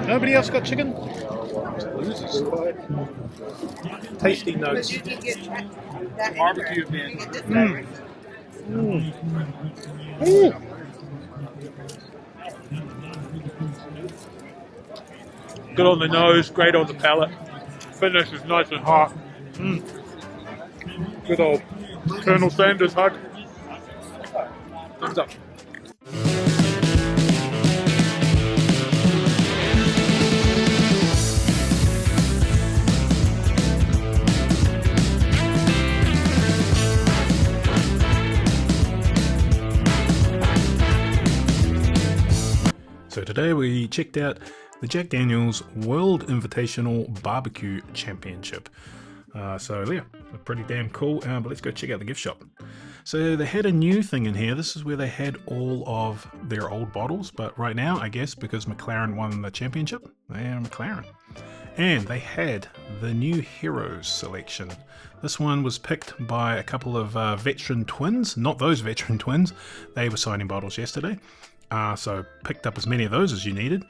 Nobody else got chicken? Tasty notes. Barbecue man. Good on the nose, great on the palate. Finish is nice and hot. Good old Colonel Sanders hug. Thumbs up. So today we checked out the Jack Daniel's World Invitational Barbecue Championship. So yeah, pretty damn cool, but let's go check out the gift shop. So they had a new thing in here. This is where they had all of their old bottles, but right now, I guess, because McLaren won the championship, they are McLaren. And they had the new Heroes selection. This one was picked by a couple of veteran twins, not those veteran twins. They were signing bottles yesterday. So picked up as many of those as you needed.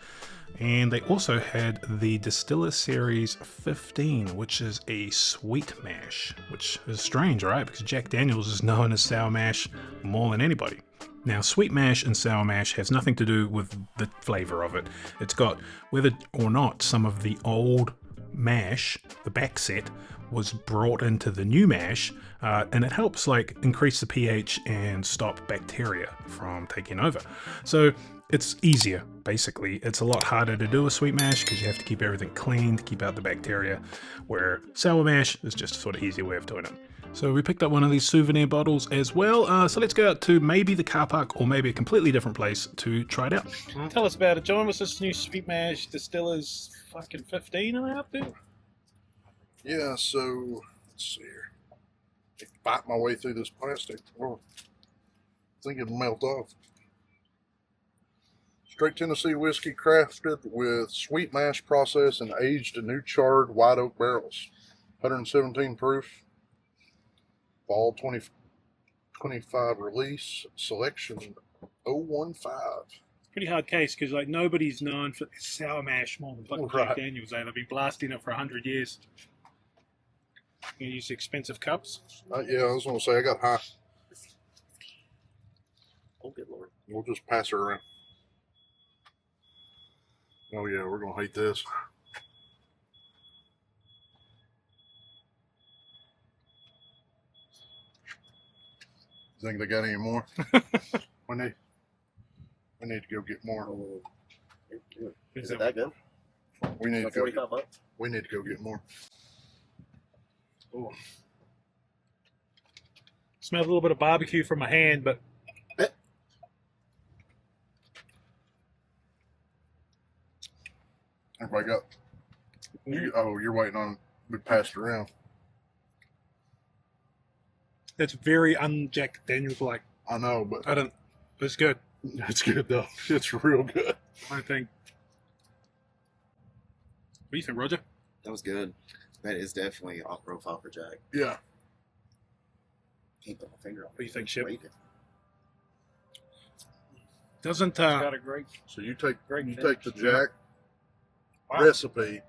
And they also had the Distiller Series 15, which is a sweet mash, which is strange, right? Because Jack Daniel's is known as sour mash more than anybody. Now, sweet mash and sour mash has nothing to do with the flavor of it. It's got whether or not some of the old mash, the back set, was brought into the new mash, and it helps like increase the pH and stop bacteria from taking over. So it's easier, basically. It's a lot harder to do a sweet mash because you have to keep everything clean to keep out the bacteria, where sour mash is just a sort of easier way of doing it. So we picked up one of these souvenir bottles as well. So let's go out to maybe the car park or maybe a completely different place to try it out. Tell us about it, John. What's this new sweet mash Distillers fucking 15 are out there? Yeah, so let's see here. Fight my way through this plastic. Oh, I think it'll melt off. Straight Tennessee whiskey crafted with sweet mash process and aged in new charred white oak barrels. 117 proof. Fall 2025 release. Selection 015. Pretty hard case because like nobody's known for sour mash more than fucking Right. Jack Daniel's. They've been blasting it for 100 years. You use expensive cups. Yeah, I was going to say, I got high. Oh, good lord. We'll just pass her around. Oh yeah, we're going to hate this. Think they got any more? we need to go get more. Is it that good? We need to go. $45? We need to go get more. Ooh. Smell a little bit of barbecue from my hand, but Everybody got. You're waiting on we passed around. it's very un-Jack Daniel's like. I know, but I don't. It's good. it's good though. It's real good. I think. What do you think, Roger? That was good. That is definitely off profile for Jack. Yeah. Can't put my finger on it. What do you think, Ship? Rate it. Doesn't Got a great. So you take Great take the finish. Jack recipe,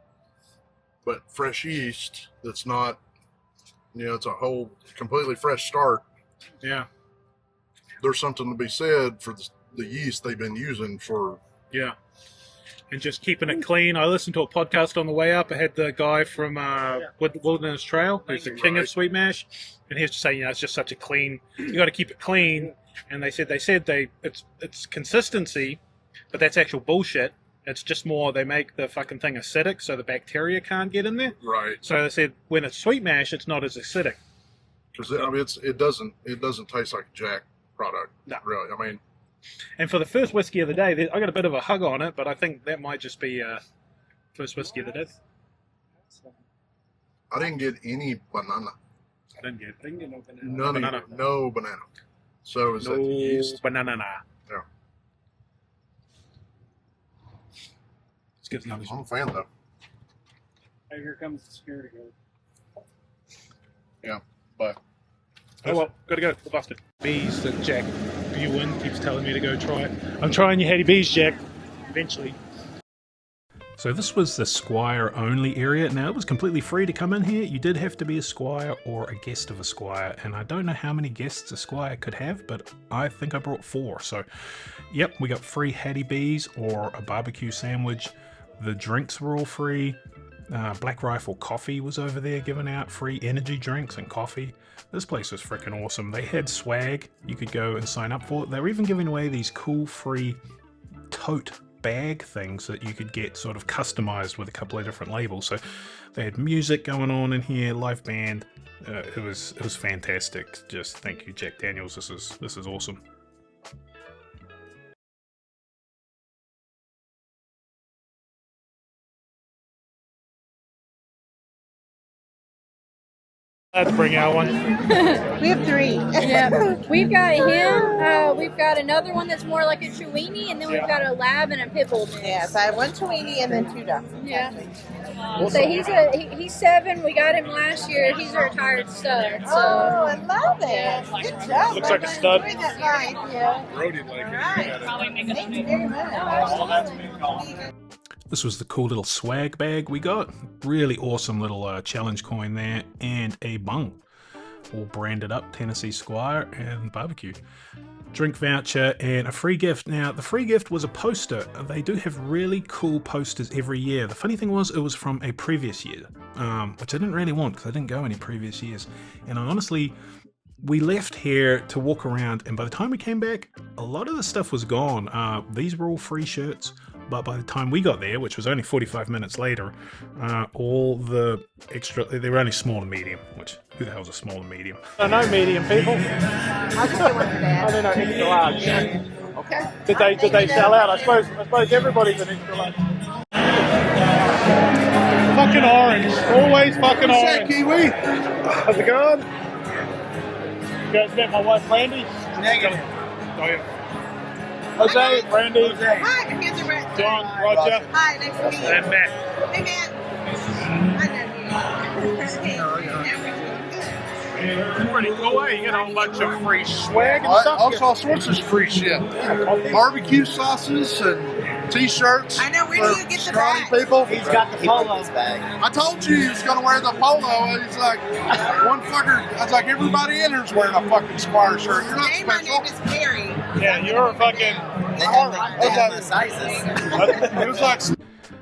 but fresh yeast. That's not. It's a whole completely fresh start. yeah, There's something to be said for the yeast they've been using for. yeah, and just keeping it clean. I listened to a podcast on the way up. I had the guy from Wilderness Trail, who's the king of Right. sweet mash, and he was just saying, it's just such a clean. You got to keep it clean. And they said it's consistency, but that's actual bullshit. It's just more they make the fucking thing acidic so the bacteria can't get in there. Right. So they said when it's sweet mash, it's not as acidic. Because it doesn't taste like a Jack product. No. Really. I mean, And for the first whiskey of the day, I got a bit of a hug on it, but I think that might just be first whiskey of the day. I didn't get any banana. I didn't get None. No banana. So is that the no yeast? banana. Yeah. It's good enough. I'm a fan though. Hey, here comes the security guard. Yeah. But Oh well, gotta go. We're busted. Bees that Jack Buin keeps telling me to go try it. I'm trying your heady bees, Jack. Eventually. So this was the Squire only area. Now it was completely free to come in here. You did have to be a Squire or a guest of a Squire, and I don't know how many guests a Squire could have, but I think I brought 4. So yep, we got free Hattie Bees or a barbecue sandwich. The drinks were all free. Black Rifle Coffee was over there giving out free energy drinks and coffee. This place was freaking awesome. They had swag you could go and sign up for. They were even giving away these cool free tote bag things that you could get sort of customized with a couple of different labels. So they had music going on in here, live band. It was fantastic. Just thank you, Jack Daniels. This is awesome. Let's bring out one. We have 3. Yeah, we've got him. We've got another one that's more like a Chiweenie, and then we've got a Lab and a Pitbull mix. Yes, I have 1 Chiweenie and then 2 Dachshunds. Yeah. So he's 7. We got him last year. He's a retired stud. So. Oh, I love it. Good job. Looks like a stud. Enjoyed that ride. Yeah. Roadie like Right. Thank you very much. This was the cool little swag bag we got. Really awesome little challenge coin there, and a bung. All branded up Tennessee Squire and barbecue. Drink voucher and a free gift. Now, the free gift was a poster. They do have really cool posters every year. The funny thing was, it was from a previous year, which I didn't really want because I didn't go any previous years. And I honestly, we left here to walk around, and by the time we came back, a lot of the stuff was gone. These were all free shirts. But by the time we got there, which was only 45 minutes later, all the extra, they were only small and medium, which, who the hell's a small and medium? I know medium people. I'll just get one for Dad. I don't know extra large. Okay. Did they sell out? I suppose everybody's an extra large. Fucking orange. Always fucking orange. Kiwi. How's it going? You guys met my wife Brandy? Negative. Oh yeah. Jose, Brandy, Hi, I'm Heather Brett. John, Roger, Hi, nice to meet you. and Matt. Hey, Matt. I know you. It's pretty cool, eh? You get a whole bunch of free swag and stuff. All sorts of free shit. Barbecue sauces and t-shirts. I know, where for do you get the scrawny bag? people. He's got the polo bag. I told you he was going to wear the polo, and he's like, one fucker. I was like, everybody in here's wearing a fucking Squire shirt. You're not Hey, my special. name is Carrie. Yeah, you're a fucking. They have the sizes. It was like,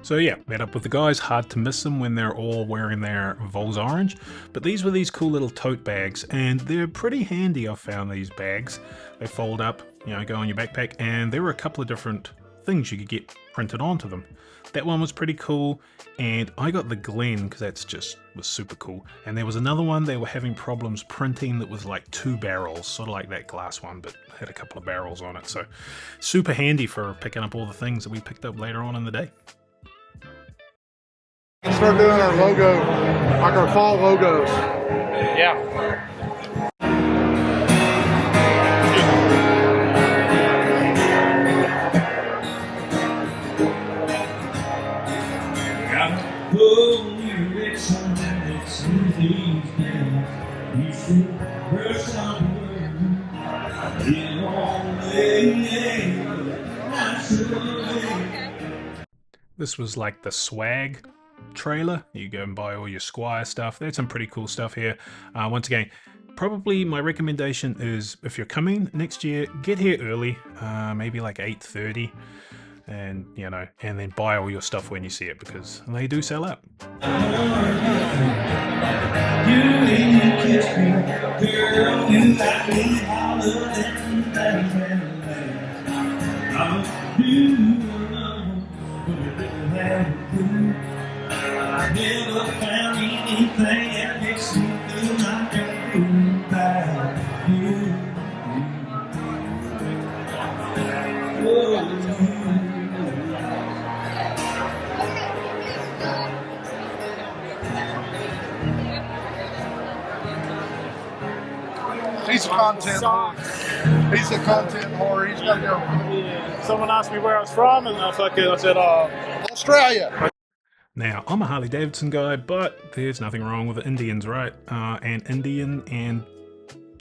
So yeah, met up with the guys. Hard to miss them when they're all wearing their Vols orange. But these were these cool little tote bags, and they're pretty handy. I found these bags. They fold up, you know, go in your backpack, and there were a couple of different things you could get printed onto them. That one was pretty cool, and I got the Glen because that's just was super cool. And there was another one they were having problems printing that was like 2 barrels, sort of like that glass one, but had a couple of barrels on it. So super handy for picking up all the things that we picked up later on in the day. start doing our logo, like our fall logos. Yeah. This was like the swag trailer. You go and buy all your Squire stuff. There's some pretty cool stuff here. Once again, probably my recommendation is if you're coming next year, get here early, maybe like 8:30, and you know, and then buy all your stuff when you see it because they do sell out. I never found anything that makes me feel like I feel about you. He's a content whore. He's a content whore. He's got to go. Yeah. Someone asked me where I was from, and I said, Australia. Now, I'm a Harley Davidson guy, but there's nothing wrong with the Indians, right? And Indian and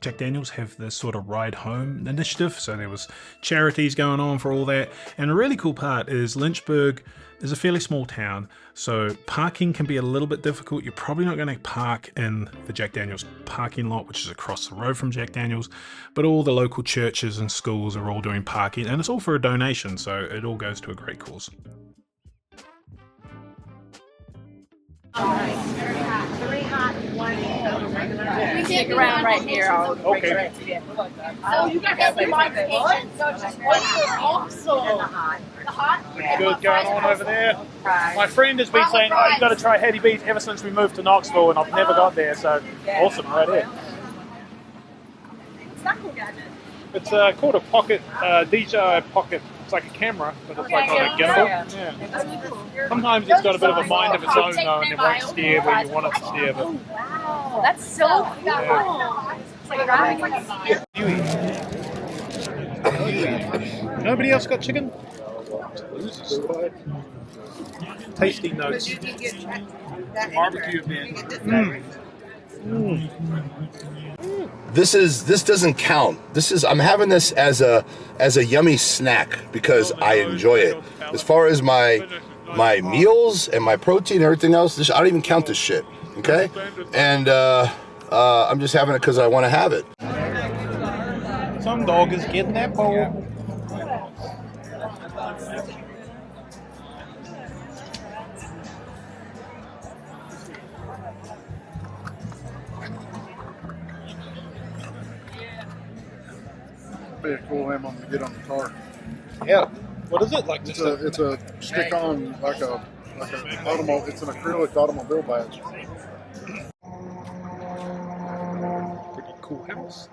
Jack Daniels have this sort of ride home initiative, so there was charities going on for all that. And a really cool part is Lynchburg is a fairly small town, so parking can be a little bit difficult. You're probably not going to park in the Jack Daniels parking lot, which is across the road from Jack Daniels, but all the local churches and schools are all doing parking, and it's all for a donation, so it all goes to a great cause. We stick around right here. Okay. So you guys have modifications. So it's just one awesome. The hot. Good going on over there. My friend has been saying, oh, you've got to try Hattie B's ever since we moved to Knoxville, and I've never got there, so awesome right here. It's called a pocket, DJI pocket. It's like a camera, but it's like on a gimbal. Yeah. Sometimes it's got a bit of a mind of its own, though, and it won't steer where you want it to steer. But Wow, that's so cool. nobody else got chicken? Tasty notes. Barbecue bin. This doesn't count. I'm having this as a yummy snack because I enjoy it. As far as my meals and my protein and everything else, I don't even count this shit. Okay, and I'm just having it because I want to have it. Some dog is getting that bowl. Be a cool hammer to get on the car. Yeah. What is it? Like It's a stick on like a automobile. It's an acrylic automobile badge. pretty cool house.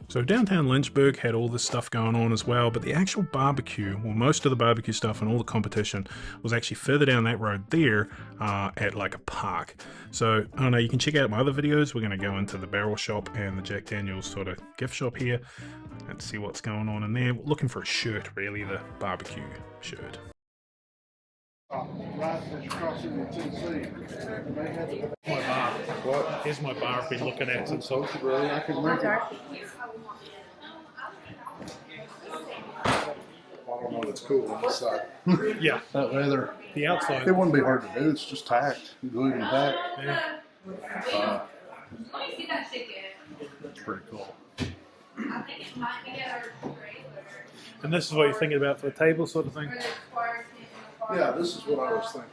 So downtown Lynchburg had all this stuff going on as well, but the actual barbecue, well, most of the barbecue stuff and all the competition was actually further down that road there at like a park. So I don't know, you can check out my other videos. We're going to go into the barrel shop and the Jack Daniels sort of gift shop here and see what's going on in there. We're looking for a shirt, really, the barbecue shirt. Right as you cross into Tennessee, they had My bar. What? Here's my bar I've been looking at since so. really, I can make it. I don't know, it's cool on this side. Yeah. That leather, The outside. it wouldn't be hard to do, it's just tacked, glued and tacked. Yeah. It's pretty cool. And this is what you're thinking about for the table sort of thing? Yeah, this is what I was thinking.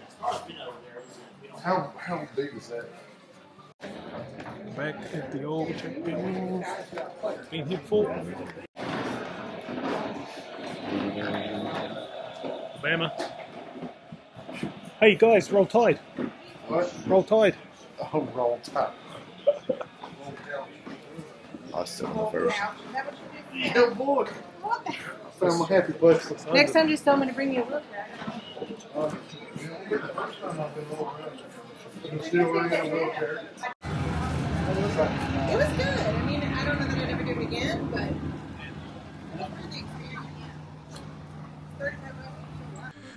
How big is that? Back at the old Jack Daniels. Been here before. Alabama. Hey guys, roll tide. What? Roll tide. Oh, roll tide. I'll sit on the first. Yeah, boy. I found my happy place. Next time, just tell me to bring you a book. The first time I've been over in Distillery in a wheelchair. It was good. I mean, I don't know that I'd ever do it again, but.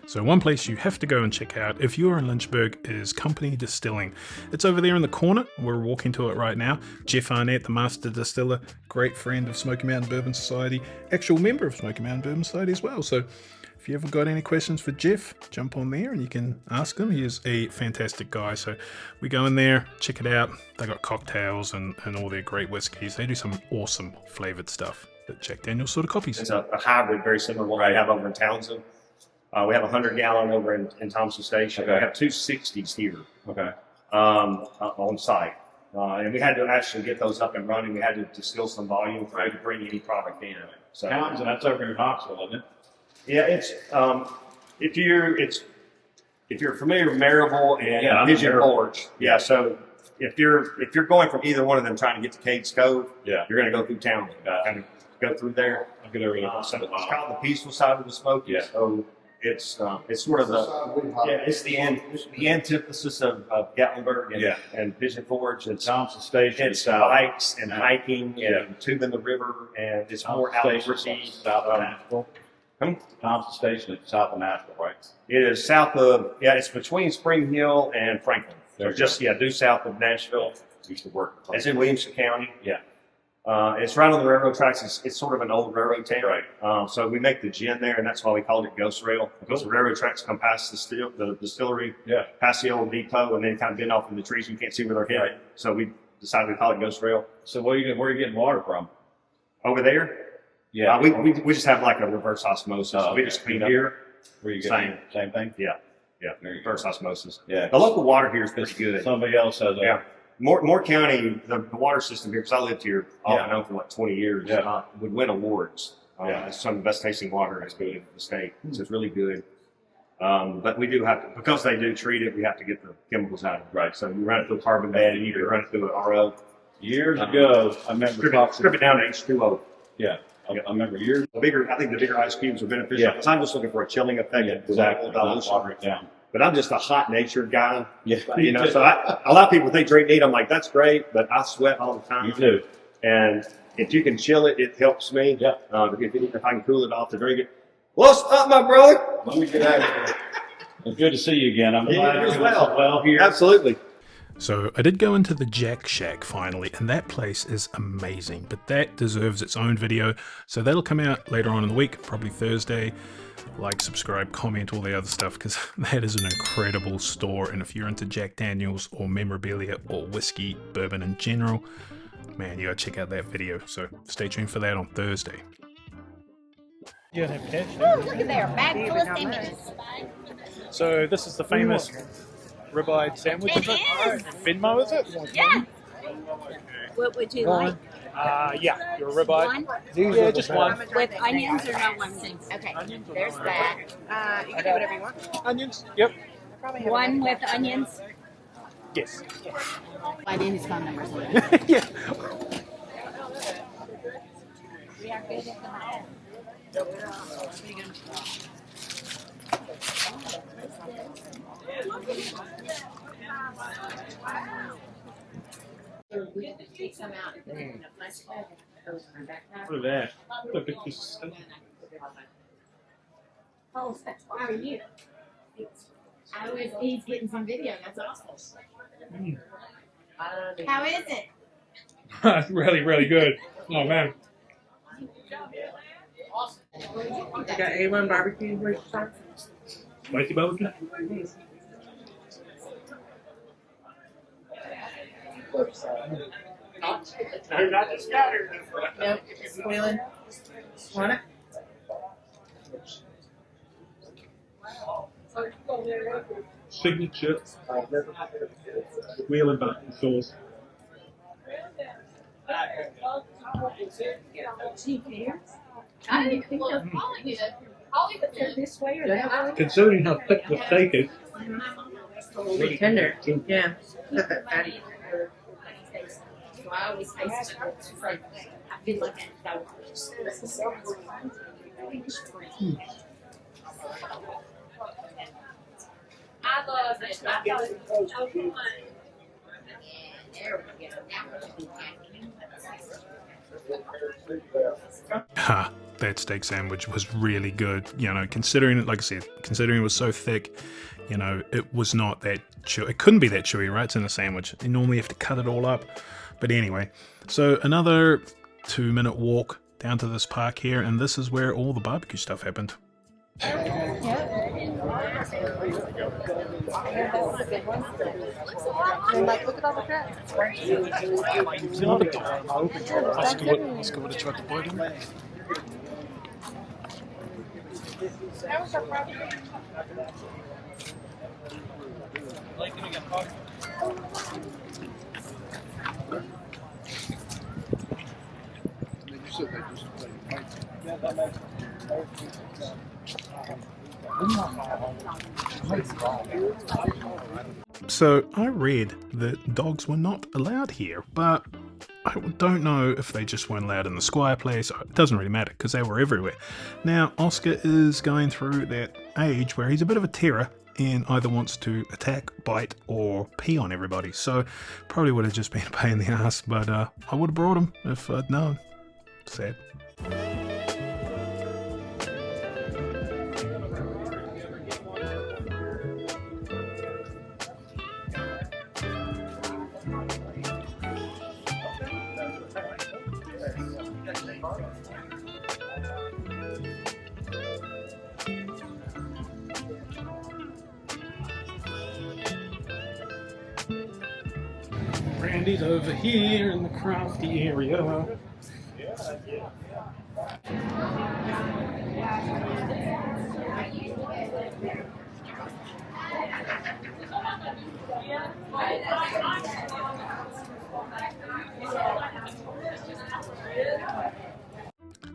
So one place you have to go and check out if you are in Lynchburg is Company Distilling. It's over there in the corner. We're walking to it right now. Jeff Arnett, the master distiller, great friend of Smoky Mountain Bourbon Society, actual member of Smoky Mountain Bourbon Society as well. So if you ever got any questions for Jeff, jump on there and you can ask him. He is a fantastic guy. So we go in there, check it out. They got cocktails and all their great whiskeys. They do some awesome flavored stuff that Jack Daniels sort of copies. It's a hybrid, very similar to what we have over in Townsend. We have a 100-gallon over in Thompson Station. Okay. We have two 60s here Okay. on site. And we had to actually get those up and running. We had to distill some volume for to bring any product in. So, Townsend, that's over in Knoxville, isn't it? yeah, it's if you're familiar with Marable and Yeah, I'm Pigeon Marable. Forge, yeah. So if you're going from either one of them trying to get to Cades Cove, Yeah. you're going to go through Townsend. Gotcha. Kind of go through there. I'll get over there. So it's called the peaceful side of the Smoky. Yeah. So it's sort of it's the antithesis of Gatlinburg and Pigeon Forge. It's Thompson Station. it's hikes and hiking Yeah. and tubing the river, and it's more Thompson Station, outdoorsy. south of Nashville. Hmm? Thompson Station is south of Nashville, right? It is south of it's between Spring Hill and Franklin. So just due south of Nashville. Used to work. It's in Williamson County. Yeah. It's right on the railroad tracks. It's sort of an old railroad town. Right. So we make the gin there, and that's why we called it Ghost Rail, because the railroad tracks come past the distillery, Yeah. past the old depot, and then kind of bend off in the trees. You can't see where they're headed. Right. So we decided to call it Ghost Rail. So where are you getting water from? Over there, Yeah. we just have like a reverse osmosis. Oh, We just clean up. here. Where you Same. getting same thing? Yeah, reverse osmosis. Yeah. The local water here is pretty good. Somebody else has a. Yeah. Moore County, the water system here, because I lived here off and on for like 20 years, would win awards. It's some of the best tasting water is good in the state. So it's really good. But we do have to, because they do treat it, we have to get the chemicals out of it. Right. So we run it through a carbon bed, and you can run it through an RO. Years ago, I remember Strip it down to H2O. Yeah. I remember years. I think the bigger ice cubes are beneficial. Yeah. Because I'm just looking for a chilling effect. Exactly. Dilution. Water it down. But I'm just a hot-natured guy. Yeah. You know, so a lot of people think drink neat. I'm like, that's great, but I sweat all the time. You do. And if you can chill it, it helps me. Yeah. If I can cool it off to drink it. What's up, my brother? Let me get out of here. It's good to see you again. I'm glad you're well here. Absolutely. So I did go into the Jack Shack finally, and that place is amazing, but that deserves its own video. So that'll come out later on in the week, probably Thursday. Like, subscribe, comment, all the other stuff, because that is an incredible store. And if you're into Jack Daniels or memorabilia or whiskey, bourbon in general, man, you gotta check out that video. So stay tuned for that on Thursday. You don't have cash. Oh, look at there, bag full of sandwiches. So this is the famous ribeye sandwich. It is. Venmo, is it? Yeah. What would you like? Yeah, your ribeye. One? Yeah, just one. With onions or no onions? Okay, there's that. You can do whatever you want. Onions? Yep. One with onions. Yes. I need his phone number. Yeah. We are good at that. Take some out and put it in a plastic bag and throw it in my backpack. Look at that. Look at this. Oh, how are you? He's getting some video. That's awesome. How is it? That's really, really good. Oh, man. You got A1 barbecue with sauce? Spicy barbecue? Nope. Squealing. Want it? Signature. Wheeling barbecue sauce. I didn't think they're calling you. Calling it this way or that way. Considering how thick the steak is. Really tender. Yeah. Got that fatty. So I always taste it. I feel like that. I love it. There we go. Ha, that steak sandwich was really good. You know, considering it, like I said, considering it was so thick, you know, it was not that chewy. It couldn't be that chewy, right? It's in a sandwich. You normally have to cut it all up. But anyway, so another 2-minute walk down to this park here, and this is where all the barbecue stuff happened. Like, look at all the crap. Let's go to try the Bourbon. So I read that dogs were not allowed here, but I don't know if they just weren't allowed in the Squire place. It doesn't really matter because they were everywhere. Now Oscar is going through that age where he's a bit of a terror and either wants to attack, bite, or pee on everybody. So probably would have just been a pain in the ass, but I would have brought him if I'd known. Sad. Randy's over here in the crafty area.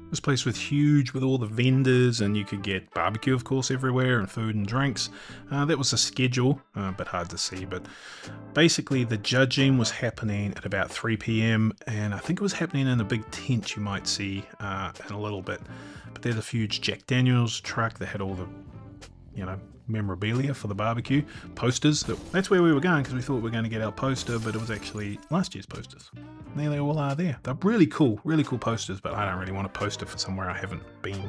This place was huge with all the vendors, and you could get barbecue, of course, everywhere, and food and drinks. That was the schedule, a bit hard to see, but basically the judging was happening at about 3 p.m, and I think it was happening in a big tent you might see in a little bit. But there's a huge Jack Daniels truck that had all the, you know, memorabilia for the barbecue, posters. That's where we were going because we thought we were going to get our poster, but it was actually last year's posters. And there they all are there. They're really cool posters, but I don't really want a poster for somewhere I haven't been.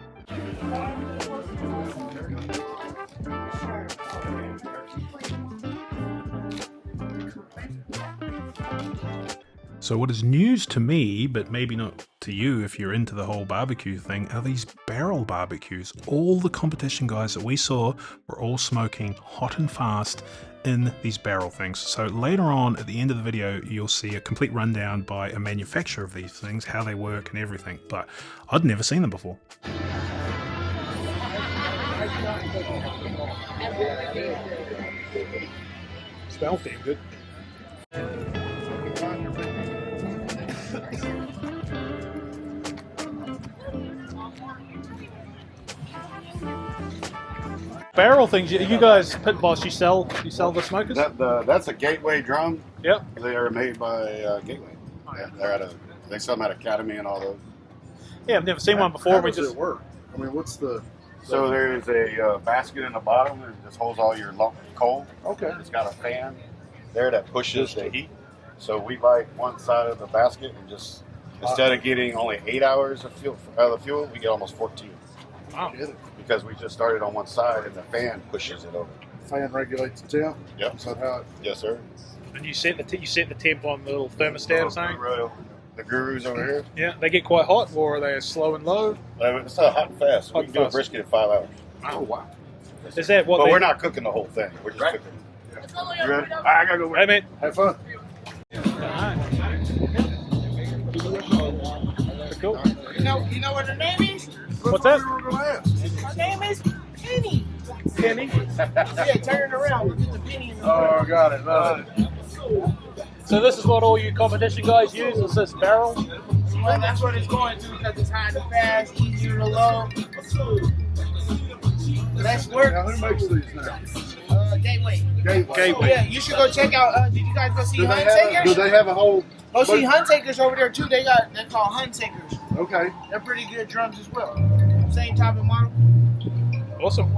So what is news to me, but maybe not to you if you're into the whole barbecue thing, are these barrel barbecues. All the competition guys that we saw were all smoking hot and fast in these barrel things. So later on at the end of the video, you'll see a complete rundown by a manufacturer of these things, how they work and everything. But I'd never seen them before. Smells damn good. Barrel things. You guys, Pit Boss, you sell the smokers? That's a Gateway drum. Yep. They are made by Gateway. They sell them at Academy and all those. Yeah, I've never seen one before. How does it work? I mean, what's the? So there is a basket in the bottom that just holds all your coal. Okay. It's got a fan there that pushes the heat. So we light one side of the basket and just instead of getting only 8 hours of fuel out of the fuel, we get almost 14. Wow. Because we just started on one side and the fan pushes it over. Fan regulates the temp. Yep. Is that how it? Yes, sir. And you set the temp on the little thermostat or something? The gurus over here. Yeah, they get quite hot, or are they slow and low? It's not hot and fast. We can do a brisket in 5 hours. Oh wow! Is that what? But we're not cooking the whole thing. We're just cooking. Yeah. You ready? I gotta go. Hey, man. Have fun. Cool. You know what her name is? What's that? Her name is Penny. Penny? Yeah, turn it around. We'll get the penny in the Oh, got it. So this is what all you competition guys use, is this barrel? Well, that's what it's going to because it's high to fast, easier to load. Less work. Now, who makes these now? Gateway. Gateway. Yeah, you should go check out. Did you guys go see Do Hunt they Takers? have a whole? Go see Hunt Takers over there too. They're called Hunt Takers. Okay. They're pretty good drums as well. Same type of model. Awesome.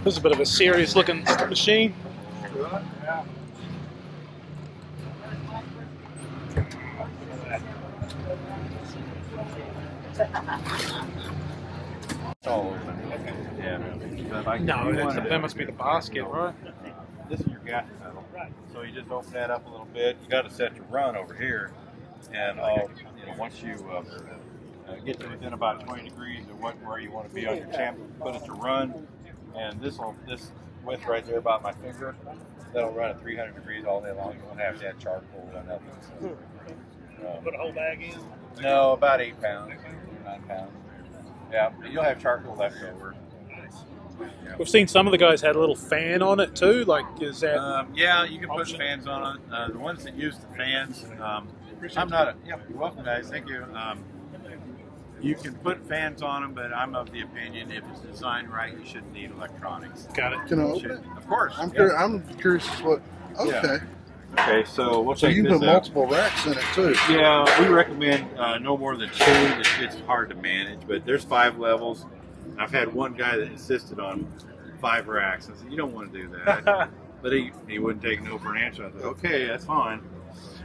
This is a bit of a serious looking machine. Yeah. No, that must be the basket, right? This is your gas pedal. So you just open that up a little bit. You got to set your run over here, and once you get to within about 20 degrees of where you want to be on your champ, put it to run, and this width right there about my finger, that'll run at 300 degrees all day long. You won't have to add charcoal or nothing. So, Put a whole bag in? no, about 8 pounds, 9 pounds. Yeah, you'll have charcoal left over. We've seen some of the guys had a little fan on it too. Like, is that? Yeah, you can put fans on it. The ones that use the fans, I'm not a. Yeah, you're welcome, guys. Thank you. You can put fans on them, but I'm of the opinion if it's designed right, you shouldn't need electronics. Got it. Can I open it? Of course. I'm curious what. Okay. Yeah. Okay, so we'll So take you this put out. multiple racks in it too. Yeah, we recommend no more than 2. It's hard to manage, but there's 5 levels. I've had one guy that insisted on 5 racks. I said, you don't want to do that. But he wouldn't take no for an answer. I said, okay, that's fine.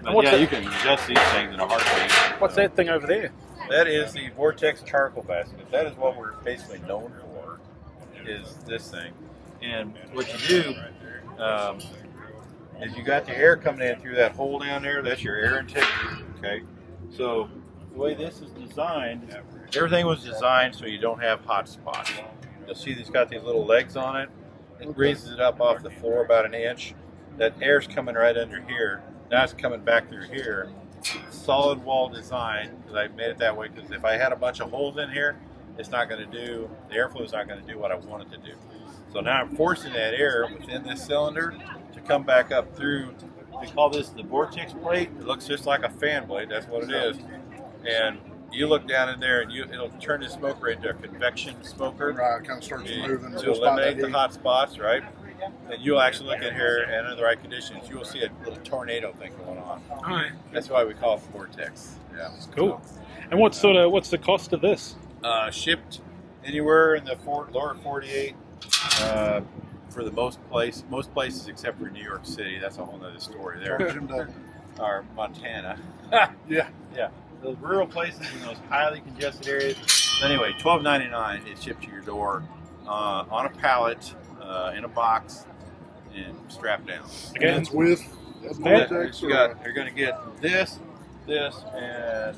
But yeah, you can adjust these things in a heartbeat. What's that thing over there? That is the Vortex charcoal basket. That is what we're basically known for, is this thing. And what you do is you got the air coming in through that hole down there. That's your air intake. Okay. So the way this is designed Everything was designed so you don't have hot spots. You'll see it's got these little legs on it. It raises it up off the floor about an inch. That air's coming right under here. Now it's coming back through here. Solid wall design, because I made it that way, because if I had a bunch of holes in here, it's not going to do, the airflow is not going to do what I want it to do. So now I'm forcing that air within this cylinder to come back up through. We call this the vortex plate. It looks just like a fan blade. That's what it is. And you look down in there, and it'll turn the smoker into a convection smoker. Right, kind of starts moving to eliminate the hot spots, right? And you'll actually look in here, and under the right conditions, you will see a little tornado thing going on. All right. That's why we call it vortex. Yeah, cool. And what's the cost of this? Shipped anywhere in the lower 48 for the most places except for New York City. That's a whole other story there. Or Montana. Yeah. Those rural places in those highly congested areas. Anyway, $12.99 is shipped to your door on a pallet, in a box, and strapped down. Again, it's with vortex. You're going to get this, and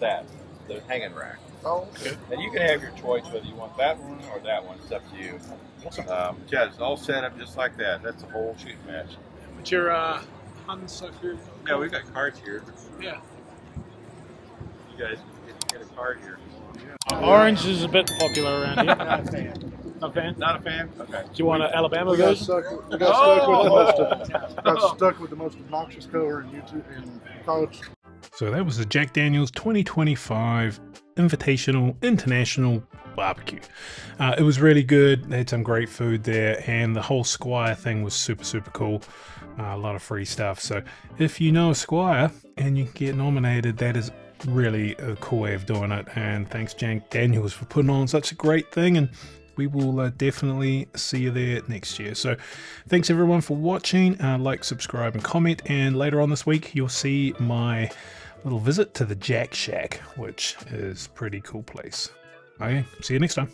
that, the hanging rack. Oh, okay. And you can have your choice whether you want that one or that one. It's up to you. Yeah, it's all set up just like that. That's the whole shooting match. But your Hunsucker. Yeah, we've got cards here. Yeah. You guys get a card here. Orange is a bit popular around here. Not a fan. Not a fan? Not a fan? Okay. Do you want an Alabama We got version? stuck with the most obnoxious color in YouTube in college. So that was the Jack Daniel's 2025 Invitational International Barbecue. It was really good. They had some great food there, and the whole Squire thing was super, super cool. A lot of free stuff. So if you know a Squire and you get nominated, that is really a cool way of doing it. And thanks, Jack Daniels, for putting on such a great thing. And we will definitely see you there next year. So thanks everyone for watching. Like, subscribe, and comment. And later on this week, you'll see my little visit to the Jack Shack, which is a pretty cool place. Okay, see you next time.